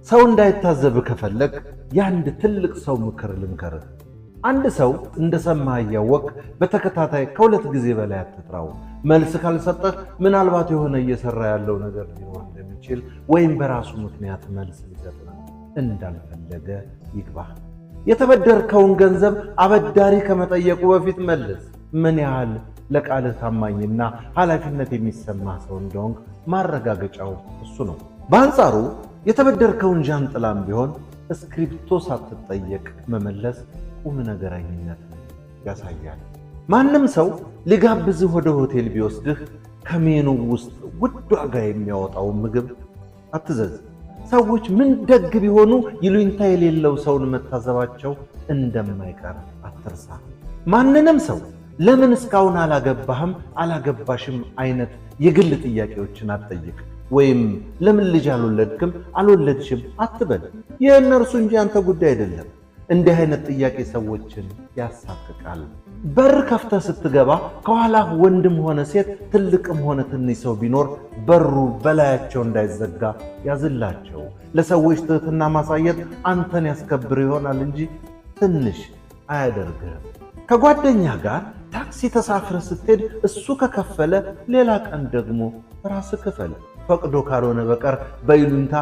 ሰው እንዳይታዘብ ከፈለክ ያንድ ትልቅ ሰው ምክር ልምከርህ። አንድ ሰው እንደሰማህ እያወቅ በተከታታይ ከሁለት ጊዜ በላይ አትጥራው። መልስ ካልሰጠህ ምናልባት የሆነ እየሰራ ያለው ነገር ሊኖር እንደሚችል ወይም በራሱ ምክንያት መልስ ሊሰጥ እንዳልፈለገ ይግባህ። የተበደርከውን ገንዘብ አበዳሪ ከመጠየቁ በፊት መልስ። ምን ያህል ለቃልህ ታማኝና ኃላፊነት የሚሰማህ ሰው እንደሆንክ ማረጋገጫው እሱ ነው። በአንጻሩ የተበደርከውን ጃንጥላም ቢሆን እስክሪፕቶ ሳትጠየቅ መመለስ ቁም ነገረኝነት ያሳያል። ማንም ሰው ሊጋብዝህ ወደ ሆቴል ቢወስድህ ከሜኑ ውስጥ ውድ ዋጋ የሚያወጣውን ምግብ አትዘዝ። ሰዎች ምን ደግ ቢሆኑ ይሉኝታ የሌለው ሰውን መታዘባቸው እንደማይቀር አትርሳ። ማንንም ሰው ለምን እስካሁን አላገባህም አላገባሽም አይነት የግል ጥያቄዎችን አትጠይቅ። ወይም ለምን ልጅ አልወለድክም አልወለድሽም አትበል። የእነርሱ እንጂ አንተ ጉዳይ አይደለም። እንዲህ አይነት ጥያቄ ሰዎችን ያሳቅቃል። በር ከፍተህ ስትገባ ከኋላህ ወንድም ሆነ ሴት ትልቅም ሆነ ትንሽ ሰው ቢኖር በሩ በላያቸው እንዳይዘጋ ያዝላቸው። ለሰዎች ትህትና ማሳየት አንተን ያስከብር ይሆናል እንጂ ትንሽ አያደርግህም። ከጓደኛህ ጋር ታክሲ ተሳፍረህ ስትሄድ እሱ ከከፈለ ሌላ ቀን ደግሞ ራስህ ክፈል። ፈቅዶ ካልሆነ በቀር በይሉኝታ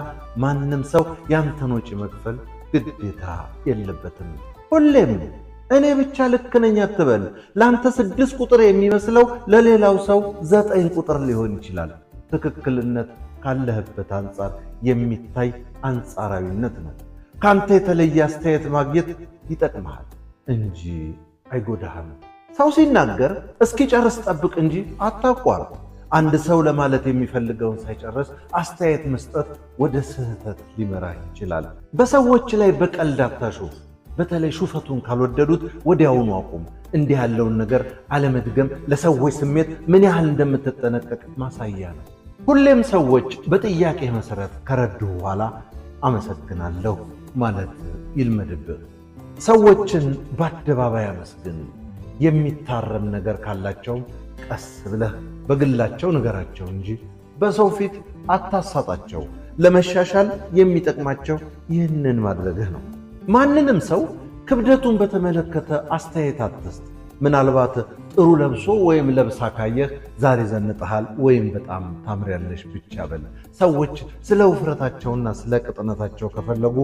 ማንም ሰው ያንተን ወጪ መክፈል ግዴታ የለበትም። ሁሌም እኔ ብቻ ልክ ነኝ አትበል። ለአንተ 6 ቁጥር የሚመስለው ለሌላው ሰው 9 ቁጥር ሊሆን ይችላል። ትክክልነት ካለህበት አንጻር የሚታይ አንጻራዊነት ነው። ካንተ የተለየ አስተያየት ማግኘት ይጠቅምሃል እንጂ አይጎዳህም። ሰው ሲናገር እስኪጨርስ ጠብቅ እንጂ አታቋርጥ። አንድ ሰው ለማለት የሚፈልገውን ሳይጨርስ አስተያየት መስጠት ወደ ስህተት ሊመራህ ይችላል። በሰዎች ላይ በቀልድ አታሹፍ። በተለይ ሹፈቱን ካልወደዱት ወዲያውኑ አቁም። እንዲህ ያለውን ነገር አለመድገም ለሰዎች ስሜት ምን ያህል እንደምትጠነቀቅ ማሳያ ነው። ሁሌም ሰዎች በጥያቄ መሰረት ከረዱ በኋላ አመሰግናለሁ ማለት ይልመድብህ። ሰዎችን በአደባባይ አመስግን። የሚታረም ነገር ካላቸው ቀስ ብለህ በግላቸው ንገራቸው እንጂ በሰው ፊት አታሳጣቸው። ለመሻሻል የሚጠቅማቸው ይህንን ማድረግህ ነው። ማንንም ሰው ክብደቱን በተመለከተ አስተያየት አትስጥ። ምናልባት ጥሩ ለብሶ ወይም ለብሳ ካየህ ዛሬ ዘንጠሃል ወይም በጣም ታምሪያለሽ ብቻ በል። ሰዎች ስለ ውፍረታቸውና ስለ ቅጥነታቸው ከፈለጉ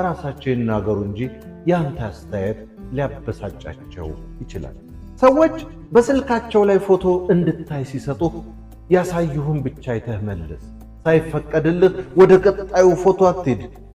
ራሳቸው ይናገሩ እንጂ ያንተ አስተያየት ሊያበሳጫቸው ይችላል። ሰዎች በስልካቸው ላይ ፎቶ እንድታይ ሲሰጡህ ያሳዩህን ብቻ አይተህ መልስ። ሳይፈቀድልህ ወደ ቀጣዩ ፎቶ አትሂድ።